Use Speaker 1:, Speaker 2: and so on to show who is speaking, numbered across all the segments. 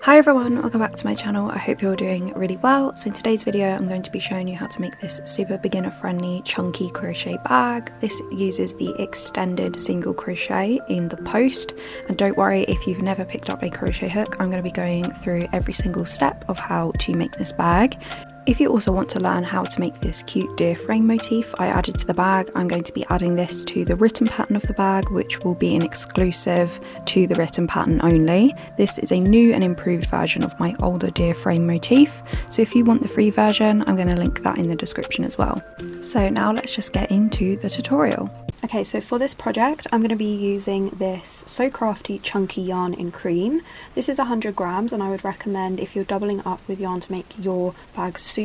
Speaker 1: Hi everyone, welcome back to my channel. I hope you're doing really well. So in today's video I'm going to be showing you how to make this super beginner friendly chunky crochet bag. This uses the extended single crochet in the post, and don't worry if you've never picked up a crochet hook, I'm going to be going through every single step of how to make this bag. If you also want to learn how to make this cute deer frame motif I added to the bag, I'm going to be adding this to the written pattern of the bag, which will be an exclusive to the written pattern only. This is a new and improved version of my older deer frame motif, so if you want the free version, I'm going to link that in the description as well. So now let's just get into the tutorial. Okay, so for this project I'm going to be using this So Crafty chunky yarn in cream. This is 100 grams, and I would recommend, if you're doubling up with yarn to make your bag super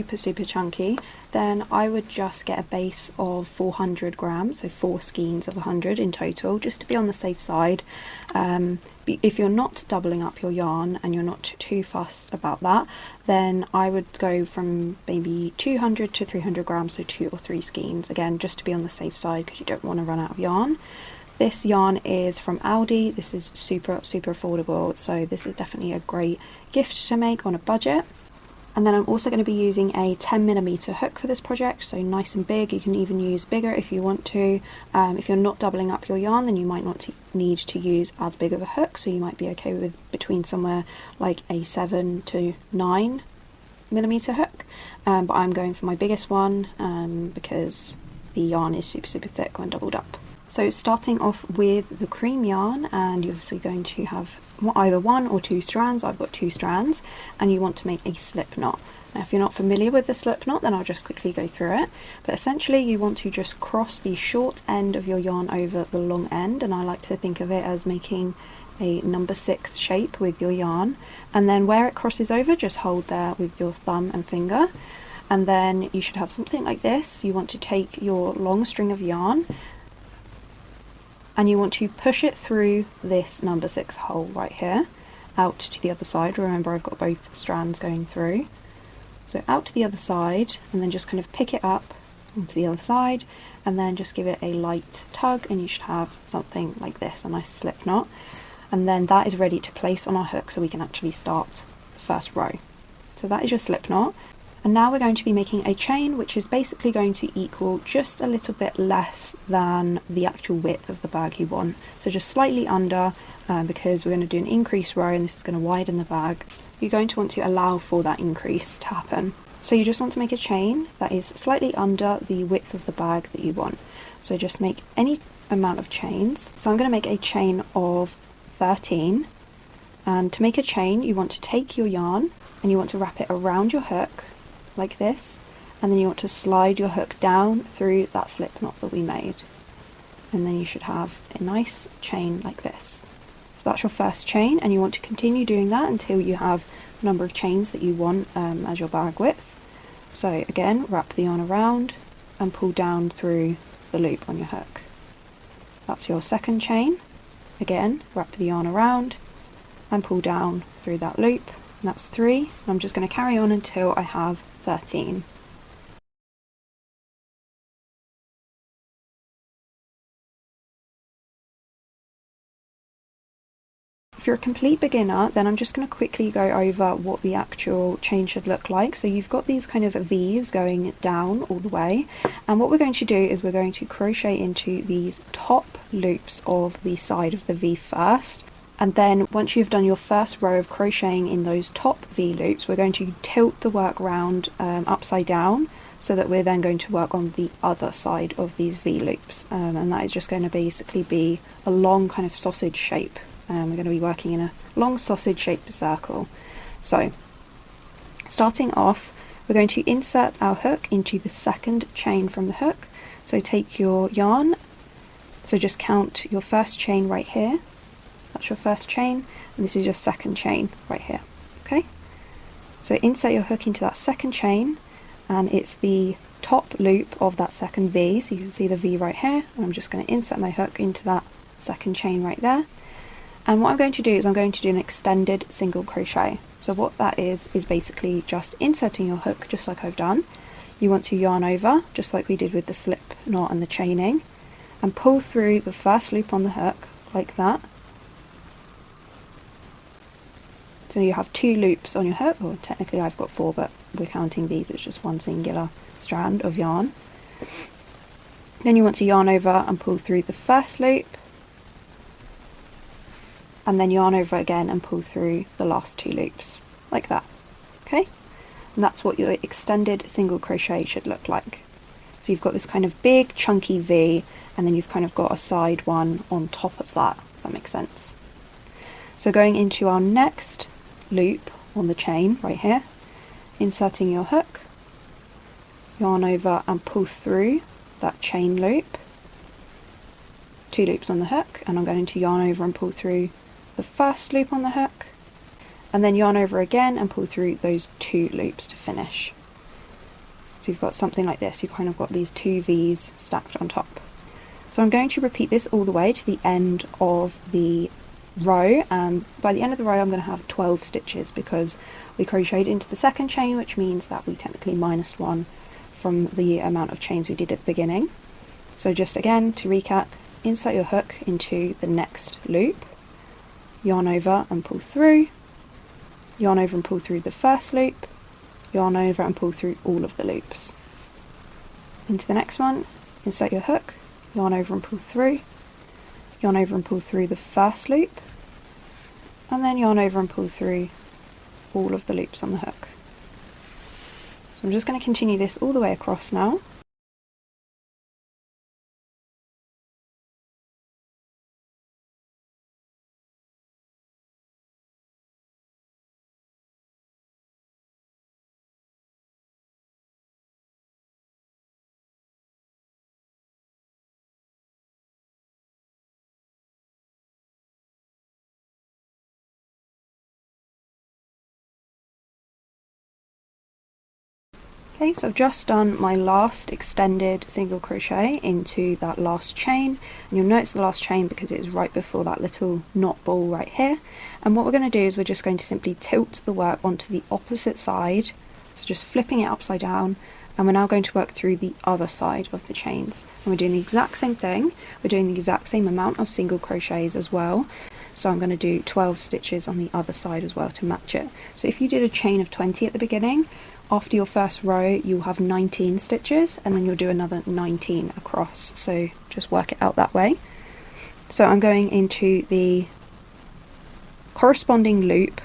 Speaker 1: chunky, then I would just get a base of 400 grams, so 4 skeins of 100 in total, just to be on the safe side. If you're not doubling up your yarn and you're not too fussed about that, then I would go from maybe 200 to 300 grams, so 2 or 3 skeins, again just to be on the safe side because you don't want to run out of yarn. This yarn is from Aldi. This is super affordable, so this is definitely a great gift to make on a budget. And then I'm also going to be using a 10mm hook for this project, so nice and big. You can even use bigger if you want to. If you're not doubling up your yarn, then you might not need to use as big of a hook, so you might be okay with between somewhere like a 7 to 9mm hook. But I'm going for my biggest one because the yarn is super thick when doubled up. So starting off with the cream yarn, and you're obviously going to have either 1 or 2 strands. I've got 2 strands, and you want to make a slip knot. Now if you're not familiar with the slip knot, then I'll just quickly go through it. But essentially you want to just cross the short end of your yarn over the long end, and I like to think of it as making a number 6 shape with your yarn, and then where it crosses over, just hold there with your thumb and finger, and then you should have something like this. You want to take your long string of yarn and you want to push it through this number 6 hole right here, out to the other side. Remember, I've got both strands going through. So out to the other side, and then just kind of pick it up onto the other side, and then just give it a light tug, and you should have something like this, a nice slip knot. And then that is ready to place on our hook, so we can actually start the first row. So that is your slip knot. And now we're going to be making a chain, which is basically going to equal just a little bit less than the actual width of the bag you want. So just slightly under, because we're going to do an increased row and this is going to widen the bag. You're going to want to allow for that increase to happen. So you just want to make a chain that is slightly under the width of the bag that you want. So just make any amount of chains. So I'm going to make a chain of 13. And to make a chain, you want to take your yarn and you want to wrap it around your hook like this, and then you want to slide your hook down through that slip knot that we made, and then you should have a nice chain like this. So that's your first chain, and you want to continue doing that until you have the number of chains that you want as your bag width. So again, wrap the yarn around and pull down through the loop on your hook. That's your second chain. Again, wrap the yarn around and pull down through that loop, and that's 3. And I'm just going to carry on until I have 13. If you're a complete beginner, then I'm just going to quickly go over what the actual chain should look like. So you've got these kind of V's going down all the way, and what we're going to do is we're going to crochet into these top loops of the side of the V first. And then once you've done your first row of crocheting in those top V loops, we're going to tilt the work round upside down, so that we're then going to work on the other side of these V loops, and that is just going to basically be a long kind of sausage shape. We're going to be working in a long sausage shaped circle. So starting off, we're going to insert our hook into the second chain from the hook. So take your yarn, so just count your first chain right here. That's your first chain, and this is your second chain right here. Okay, so insert your hook into that second chain, and it's the top loop of that second V, so you can see the V right here, and I'm just going to insert my hook into that second chain right there. And what I'm going to do is I'm going to do an extended single crochet. So what that is basically just inserting your hook just like I've done. You want to yarn over just like we did with the slip knot and the chaining, and pull through the first loop on the hook like that, So you have 2 loops on your hook, or technically I've got 4, but we're counting these as just one singular strand of yarn. Then you want to yarn over and pull through the first loop, and then yarn over again and pull through the last 2 loops, like that, okay? And that's what your extended single crochet should look like. So you've got this kind of big chunky V, and then you've kind of got a side one on top of that, if that makes sense. So going into our next loop on the chain right here, inserting your hook, yarn over and pull through that chain loop, 2 loops on the hook, and I'm going to yarn over and pull through the first loop on the hook, and then yarn over again and pull through those 2 loops to finish. So you've got something like this, you've kind of got these 2 V's stacked on top. So I'm going to repeat this all the way to the end of the row, and by the end of the row I'm going to have 12 stitches because we crocheted into the second chain, which means that we technically minus 1 from the amount of chains we did at the beginning. So just again to recap, insert your hook into the next loop, yarn over and pull through, yarn over and pull through the first loop, yarn over and pull through all of the loops. Into the next one, insert your hook, yarn over and pull through, yarn over and pull through the first loop, and then yarn over and pull through all of the loops on the hook. So I'm just going to continue this all the way across now. Okay, so I've just done my last extended single crochet into that last chain, and you'll notice the last chain because it is right before that little knot ball right here. And what we're going to do is we're just going to simply tilt the work onto the opposite side, so just flipping it upside down, and we're now going to work through the other side of the chains. And we're doing the exact same thing, we're doing the exact same amount of single crochets as well. So I'm going to do 12 stitches on the other side as well to match it. So if you did a chain of 20 at the beginning, after your first row you'll have 19 stitches, and then you'll do another 19 across, so just work it out that way. So I'm going into the corresponding loop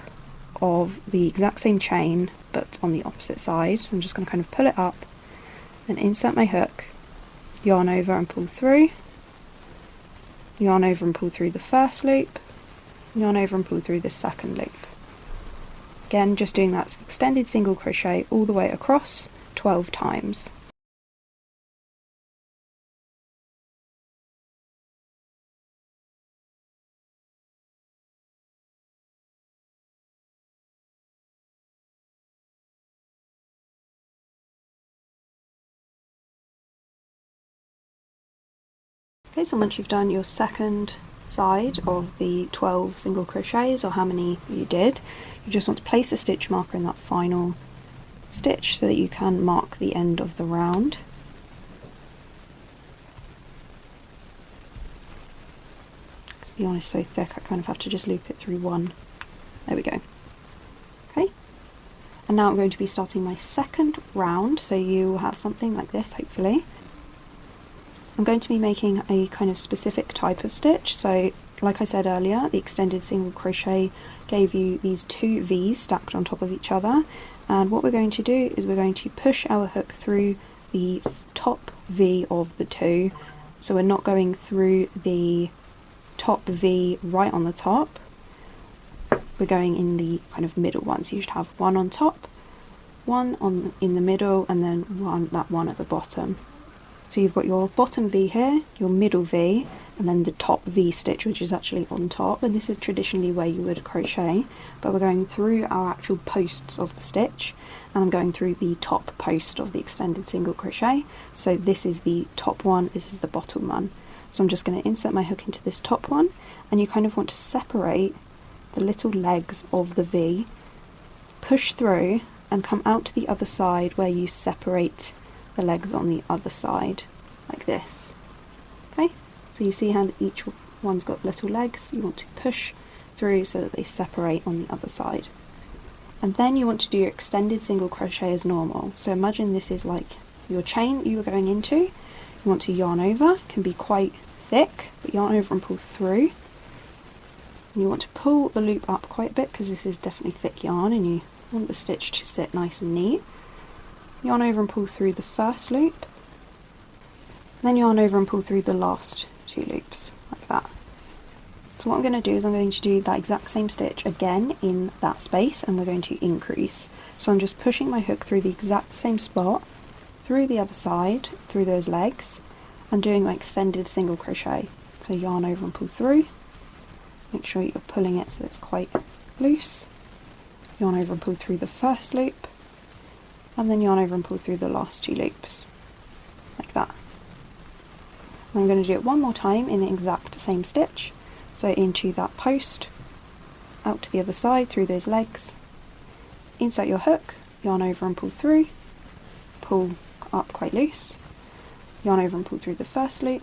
Speaker 1: of the exact same chain but on the opposite side. So I'm just going to kind of pull it up, then insert my hook, yarn over and pull through, yarn over and pull through the first loop, yarn over and pull through the second loop. Again, just doing that extended single crochet all the way across 12 times. Okay, so once you've done your second side of the 12 single crochets, or how many you did, you just want to place a stitch marker in that final stitch so that you can mark the end of the round. Because the yarn is so thick I kind of have to just loop it through one. There we go. Okay, and now I'm going to be starting my second round, so you will have something like this hopefully. I'm going to be making a kind of specific type of stitch, so like I said earlier, the extended single crochet gave you these 2 V's stacked on top of each other, and what we're going to do is we're going to push our hook through the top V of the 2, so we're not going through the top V right on the top, we're going in the kind of middle one, so you should have one on top, one in the middle, and then that one at the bottom. So you've got your bottom V here, your middle V, and then the top V stitch, which is actually on top, and this is traditionally where you would crochet, but we're going through our actual posts of the stitch, and I'm going through the top post of the extended single crochet. So this is the top one, this is the bottom one. So I'm just going to insert my hook into this top one, and you kind of want to separate the little legs of the V, push through, and come out to the other side where you separate the legs on the other side, like this. Okay, so you see how each one's got little legs, you want to push through so that they separate on the other side. And then you want to do your extended single crochet as normal. So imagine this is like your chain that you were going into. You want to yarn over, it can be quite thick, but yarn over and pull through. And you want to pull the loop up quite a bit because this is definitely thick yarn and you want the stitch to sit nice and neat. Yarn over and pull through the first loop, then yarn over and pull through the last 2 loops, like that. So what I'm going to do is I'm going to do that exact same stitch again in that space, and we're going to increase. So I'm just pushing my hook through the exact same spot, through the other side, through those legs, and doing my extended single crochet. So yarn over and pull through, make sure you're pulling it so it's quite loose, yarn over and pull through the first loop, and then yarn over and pull through the last 2 loops, like that. And I'm going to do it one more time in the exact same stitch. So into that post, out to the other side through those legs, insert your hook, yarn over and pull through, pull up quite loose, yarn over and pull through the first loop,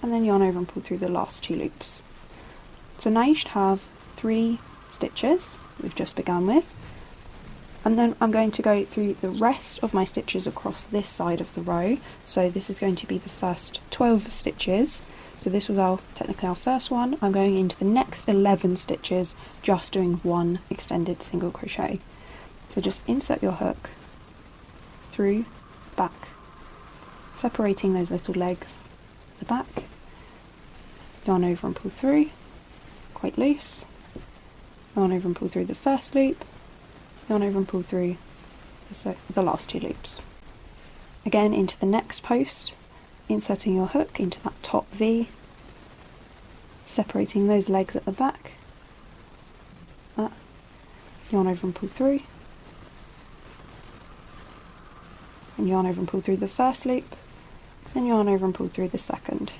Speaker 1: and then yarn over and pull through the last 2 loops. So now you should have 3 stitches that we've just begun with, and then I'm going to go through the rest of my stitches across this side of the row. So this is going to be the first 12 stitches. So this was technically our first one. I'm going into the next 11 stitches just doing 1 extended single crochet. So just insert your hook through, back, separating those little legs at the back, yarn over and pull through, quite loose, yarn over and pull through the first loop, yarn over and pull through the last 2 loops. Again into the next post, inserting your hook into that top V, separating those legs at the back, yarn over and pull through, and yarn over and pull through the first loop, then yarn over and pull through the second.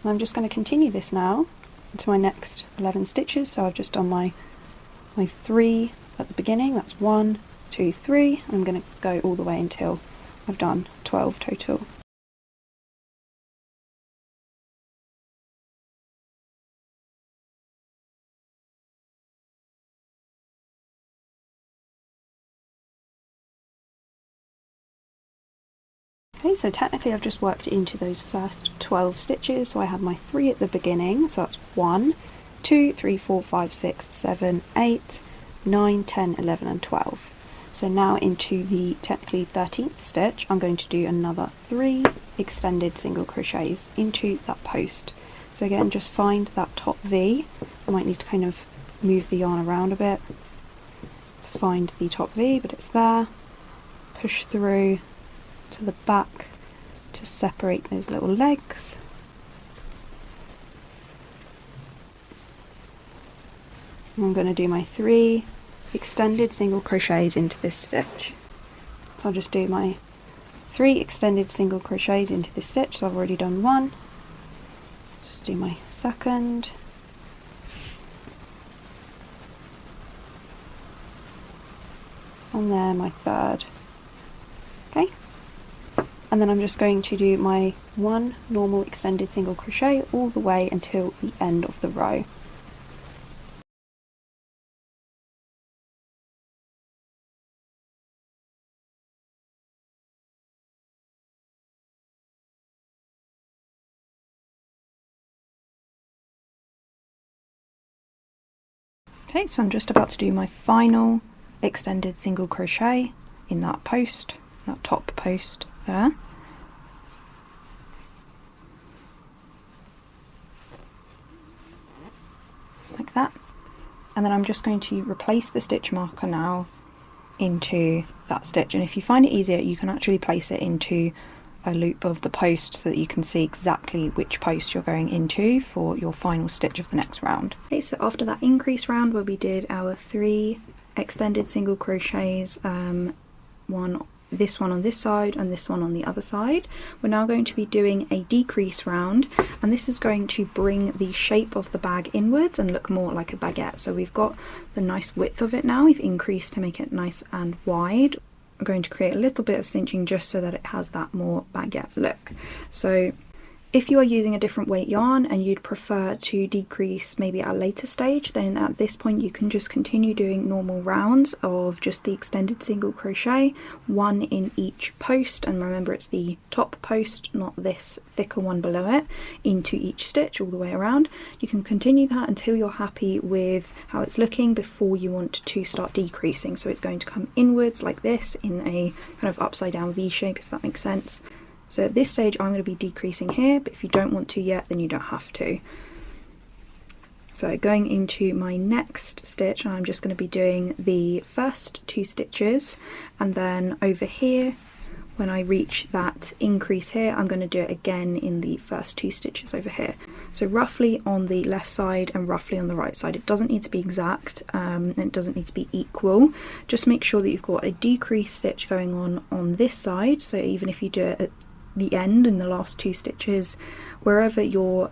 Speaker 1: And I'm just going to continue this now into my next 11 stitches. So I've just done my 3 at the beginning, that's 1, 2, 3, and I'm going to go all the way until I've done 12 total. Okay, so technically I've just worked into those first 12 stitches, so I have my 3 at the beginning, so that's 1, 2, 3, 4, 5, 6, 7, 8, 9, 10, 11 and 12. So now into the technically 13th stitch, I'm going to do another 3 extended single crochets into that post. So again, just find that top V. I might need to kind of move the yarn around a bit to find the top V, but it's there. Push through to the back to separate those little legs. And I'm going to do my 3 extended single crochets into this stitch. So I'll just do my 3 extended single crochets into this stitch. So I've already done 1. Just do my second. And then my third. Okay. And then I'm just going to do my 1 normal extended single crochet all the way until the end of the row. Okay, so I'm just about to do my final extended single crochet in that post, that top post there. Like that. And then I'm just going to replace the stitch marker now into that stitch, and if you find it easier you can actually place it into a loop of the post so that you can see exactly which post you're going into for your final stitch of the next round. Okay, so after that increase round where we did our 3 extended single crochets, this one on this side and this one on the other side, we're now going to be doing a decrease round, and this is going to bring the shape of the bag inwards and look more like a baguette. So we've got the nice width of it now, we've increased to make it nice and wide. We're going to create a little bit of cinching just so that it has that more baguette look. So If you are using a different weight yarn and you'd prefer to decrease maybe at a later stage, then at this point you can just continue doing normal rounds of just the extended single crochet, one in each post, and remember it's the top post, not this thicker one below it, into each stitch all the way around. You can continue that until you're happy with how it's looking before you want to start decreasing. So it's going to come inwards like this in a kind of upside down V shape, if that makes sense. So at this stage I'm going to be decreasing here, but if you don't want to yet, then you don't have to. So going into my next stitch, I'm just going to be doing the first 2 stitches, and then over here, when I reach that increase here, I'm going to do it again in the first 2 stitches over here. So roughly on the left side and roughly on the right side. It doesn't need to be exact, and it doesn't need to be equal. Just make sure that you've got a decrease stitch going on this side, so even if you do it at the end in the last 2 stitches, wherever your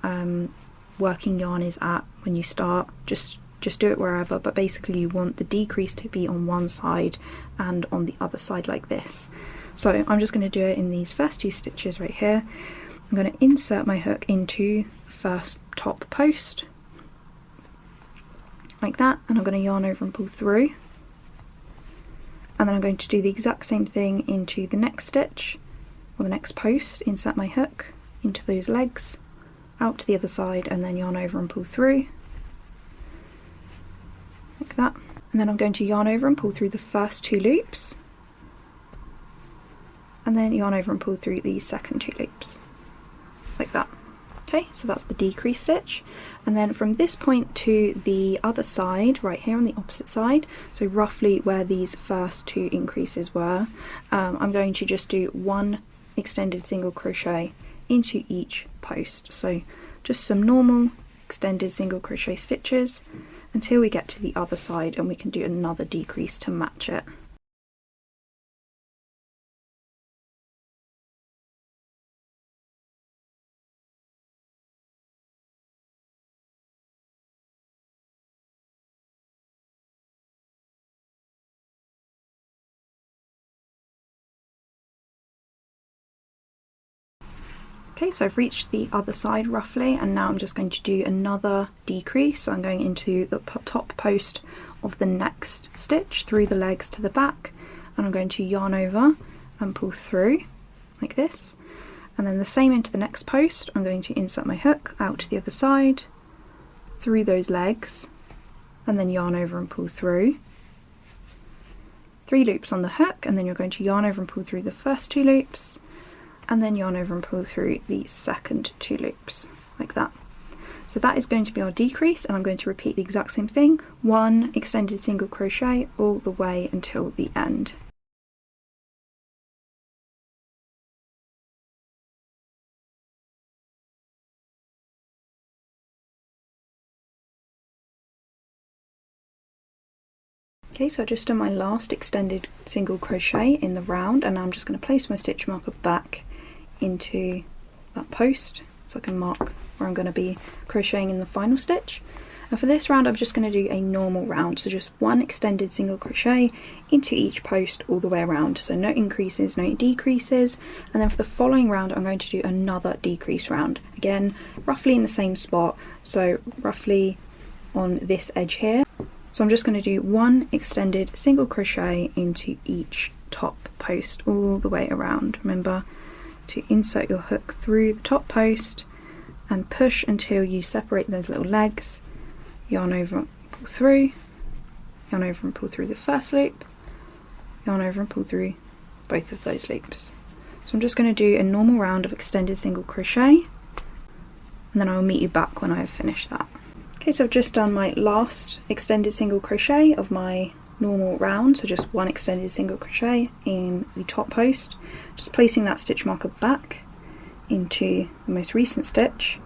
Speaker 1: working yarn is at when you start, just do it wherever, but basically you want the decrease to be on one side and on the other side like this. So I'm just going to do it in these first 2 stitches right here. I'm going to insert my hook into the first top post like that, and I'm going to yarn over and pull through, and then I'm going to do the exact same thing into the next stitch or the next post, insert my hook into those legs, out to the other side, and then yarn over and pull through like that. And then I'm going to yarn over and pull through the first 2 loops, and then yarn over and pull through the second 2 loops like that. Okay, so that's the decrease stitch, and then from this point to the other side, right here on the opposite side, so roughly where these first 2 increases were, I'm going to just do 1 extended single crochet into each post. So just some normal extended single crochet stitches until we get to the other side, and we can do another decrease to match it. Okay, so I've reached the other side roughly, and now I'm just going to do another decrease. So I'm going into the top post of the next stitch through the legs to the back, and I'm going to yarn over and pull through like this, and then the same into the next post. I'm going to insert my hook out to the other side through those legs, and then yarn over and pull through 3 loops on the hook, and then you're going to yarn over and pull through the first 2 loops, and then yarn over and pull through the second 2 loops like that. So that is going to be our decrease, and I'm going to repeat the exact same thing, 1 extended single crochet all the way until the end. Okay, so I've just done my last extended single crochet in the round, and now I'm just going to place my stitch marker back into that post so I can mark where I'm going to be crocheting in the final stitch. And for this round I'm just going to do a normal round, so just 1 extended single crochet into each post all the way around, so no increases, no decreases. And then for the following round I'm going to do another decrease round, again roughly in the same spot, so roughly on this edge here. So I'm just going to do 1 extended single crochet into each top post all the way around. Remember to insert your hook through the top post and push until you separate those little legs, yarn over and pull through, yarn over and pull through the first loop, yarn over and pull through both of those loops. So I'm just going to do a normal round of extended single crochet, and then I will meet you back when I have finished that. Okay, so I've just done my last extended single crochet of my normal round, so just 1 extended single crochet in the top post, just placing that stitch marker back into the most recent stitch.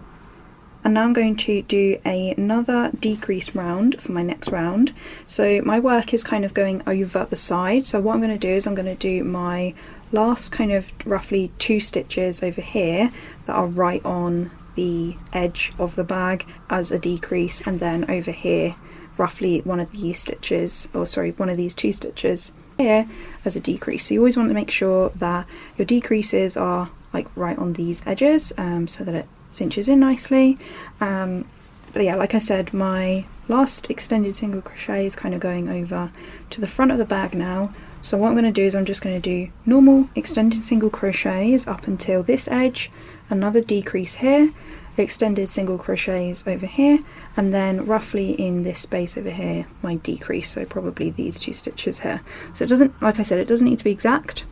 Speaker 1: And now I'm going to do another decrease round for my next round. So my work is kind of going over the side, so what I'm going to do is I'm going to do my last kind of roughly 2 stitches over here that are right on the edge of the bag as a decrease, and then over here roughly one of these stitches, or sorry, one of these 2 stitches here as a decrease. So you always want to make sure that your decreases are like right on these edges, so that it cinches in nicely. But yeah, like I said, my last extended single crochet is kind of going over to the front of the bag now. So what I'm going to do is I'm just going to do normal extended single crochets up until this edge, another decrease here, extended single crochets over here, and then roughly in this space over here my decrease, so probably these 2 stitches here. So it doesn't, like I said, it doesn't need to be exact,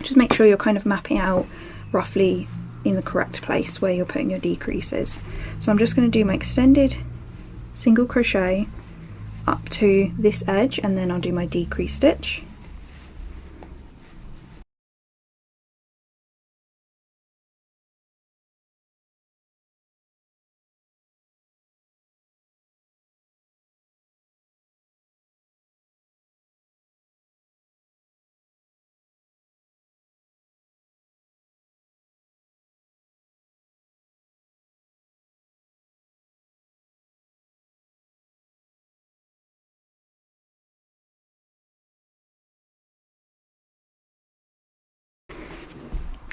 Speaker 1: just make sure you're kind of mapping out roughly in the correct place where you're putting your decreases. So I'm just going to do my extended single crochet up to this edge, and then I'll do my decrease stitch.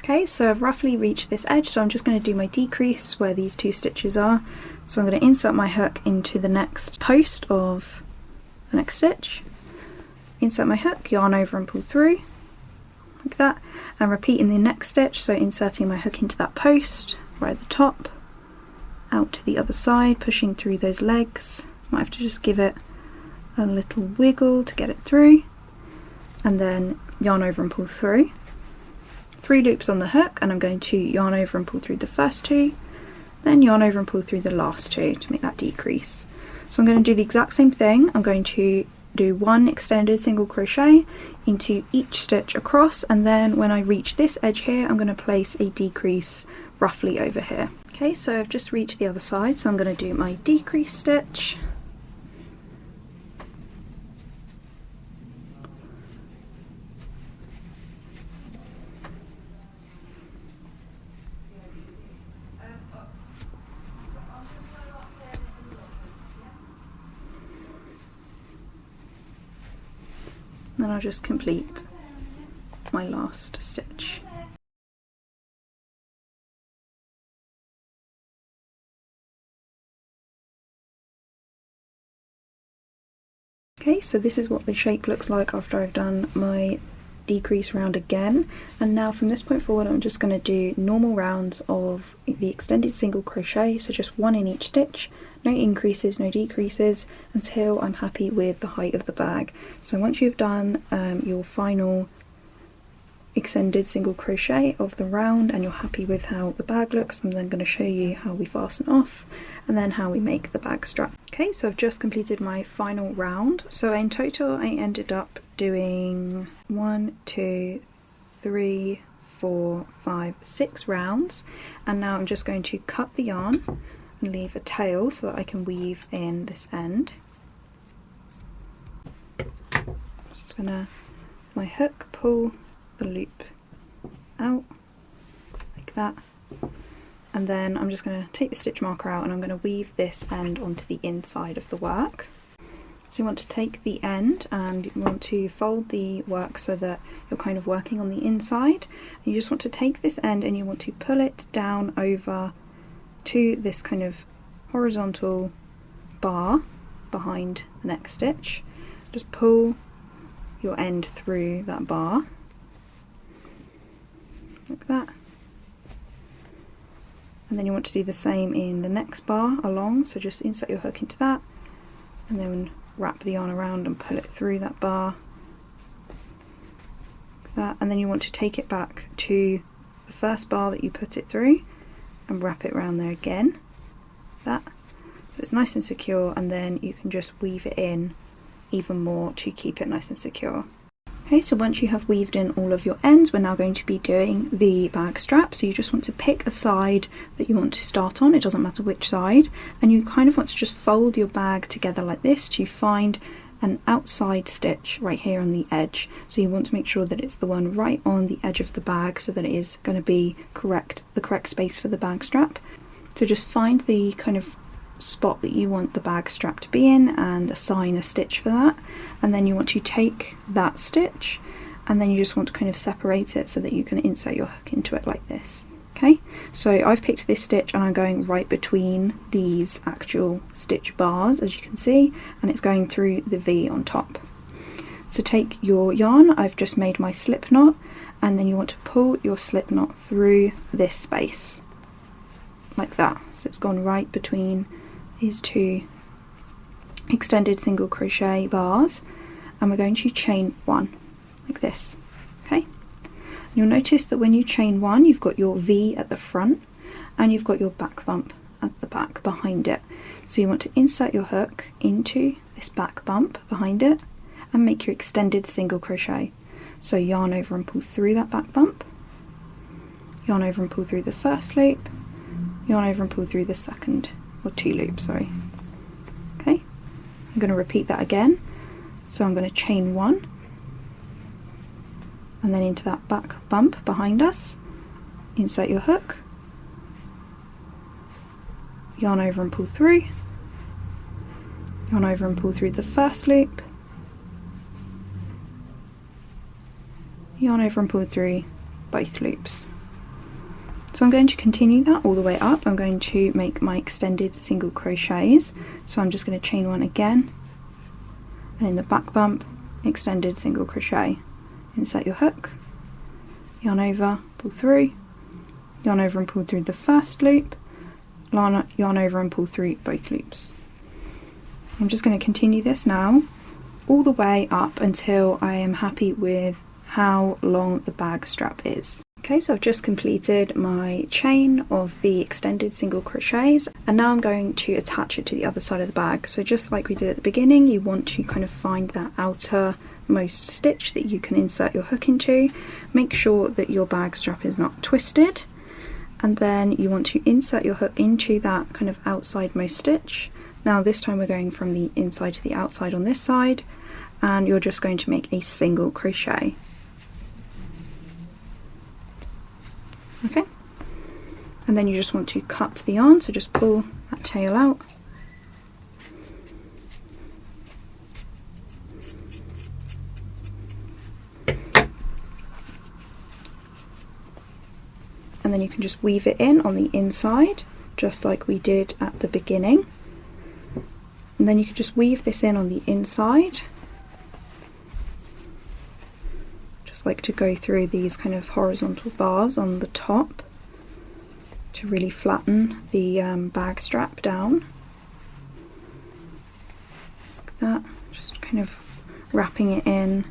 Speaker 1: Okay, so I've roughly reached this edge, so I'm just going to do my decrease where these 2 stitches are. So I'm going to insert my hook into the next post of the next stitch, insert my hook, yarn over and pull through, like that, and repeat in the next stitch, so inserting my hook into that post right at the top, out to the other side, pushing through those legs. Might have to just give it a little wiggle to get it through, and then yarn over and pull through. 3 loops on the hook, and I'm going to yarn over and pull through the first 2, then yarn over and pull through the last 2 to make that decrease. So I'm going to do the exact same thing. I'm going to do 1 extended single crochet into each stitch across, and then when I reach this edge here I'm going to place a decrease roughly over here. Okay, so I've just reached the other side, so I'm going to do my decrease stitch. Then I'll just complete my last stitch. Okay, so this is what the shape looks like after I've done my decrease round again, and now from this point forward I'm just going to do normal rounds of the extended single crochet, so just 1 in each stitch, no increases, no decreases, until I'm happy with the height of the bag. So once you've done your final extended single crochet of the round and you're happy with how the bag looks, I'm then going to show you how we fasten off and then how we make the bag strap. Okay, so I've just completed my final round. So in total I ended up doing 1, 2, 3, 4, 5, 6 rounds, and now I'm just going to cut the yarn and leave a tail so that I can weave in this end. Just gonna, my hook, pull the loop out like that, and then I'm just going to take the stitch marker out and I'm going to weave this end onto the inside of the work. So you want to take the end and you want to fold the work so that you're kind of working on the inside. You just want to take this end and you want to pull it down over to this kind of horizontal bar behind the next stitch. Just pull your end through that bar like that, and then you want to do the same in the next bar along, so just insert your hook into that and then wrap the yarn around and pull it through that bar like that, and then you want to take it back to the first bar that you put it through and wrap it around there again like that, so it's nice and secure, and then you can just weave it in even more to keep it nice and secure. Okay, so once you have weaved in all of your ends, we're now going to be doing the bag strap. So you just want to pick a side that you want to start on, it doesn't matter which side, and you kind of want to just fold your bag together like this to find an outside stitch right here on the edge. So you want to make sure that it's the one right on the edge of the bag so that it is going to be the correct space for the bag strap. So just find the kind of spot that you want the bag strap to be in and assign a stitch for that, and then you want to take that stitch and then you just want to kind of separate it so that you can insert your hook into it like this. Okay, so I've picked this stitch and I'm going right between these actual stitch bars, as you can see, and it's going through the V on top. So take your yarn, I've just made my slip knot, and then you want to pull your slip knot through this space like that. So it's gone right between these two extended single crochet bars, and we're going to chain one like this. Okay, you'll notice that when you chain one, you've got your V at the front and you've got your back bump at the back behind it. So you want to insert your hook into this back bump behind it and make your extended single crochet. So yarn over and pull through that back bump, yarn over and pull through the first loop, yarn over and pull through the second, or two loops, sorry. Okay, I'm going to repeat that again. So I'm going to chain one, and then into that back bump behind us, insert your hook, yarn over and pull through, yarn over and pull through the first loop, yarn over and pull through both loops. So I'm going to continue that all the way up. I'm going to make my extended single crochets. So I'm just going to chain one again, and in the back bump, extended single crochet. Insert your hook, yarn over, pull through, yarn over and pull through the first loop, yarn over and pull through both loops. I'm just going to continue this now all the way up until I am happy with how long the bag strap is. Okay, so I've just completed my chain of the extended single crochets, and now I'm going to attach it to the other side of the bag. So just like we did at the beginning, you want to kind of find that outermost stitch that you can insert your hook into. Make sure that your bag strap is not twisted, and then you want to insert your hook into that kind of outsidemost stitch. Now this time we're going from the inside to the outside on this side, and you're just going to make a single crochet. Okay, and then you just want to cut the yarn, so just pull that tail out, and then you can just weave it in on the inside just like we did at the beginning, and then you can just weave this in on the inside, like to go through these kind of horizontal bars on the top to really flatten the bag strap down like that, just kind of wrapping it in.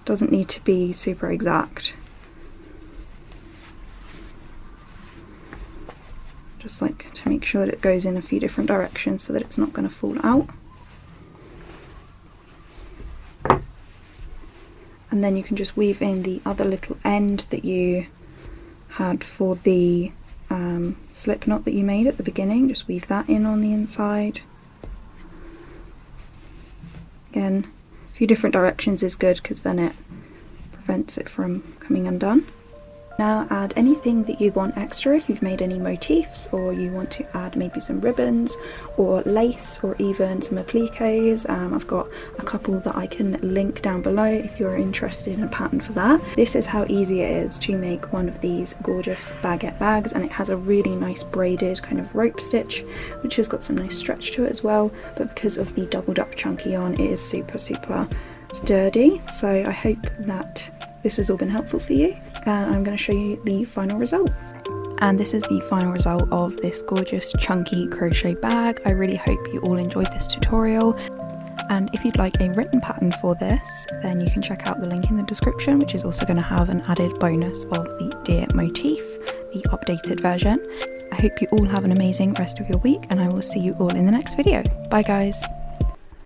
Speaker 1: Doesn't need to be super exact, just like to make sure that it goes in a few different directions so that it's not going to fall out. And then you can just weave in the other little end that you had for the slip knot that you made at the beginning. Just weave that in on the inside. Again, a few different directions is good because then it prevents it from coming undone. Now add anything that you want extra. If you've made any motifs, or you want to add maybe some ribbons or lace or even some appliques, I've got a couple that I can link down below if you're interested in a pattern for that. This is how easy it is to make one of these gorgeous baguette bags, and it has a really nice braided kind of rope stitch which has got some nice stretch to it as well, but because of the doubled up chunky yarn it is super sturdy. So I hope that this has all been helpful for you, and I'm going to show you the final result. And this is the final result of this gorgeous chunky crochet bag. I really hope you all enjoyed this tutorial, and if you'd like a written pattern for this, then you can check out the link in the description, which is also going to have an added bonus of the deer motif, the updated version. I hope you all have an amazing rest of your week, and I will see you all in the next video. Bye guys!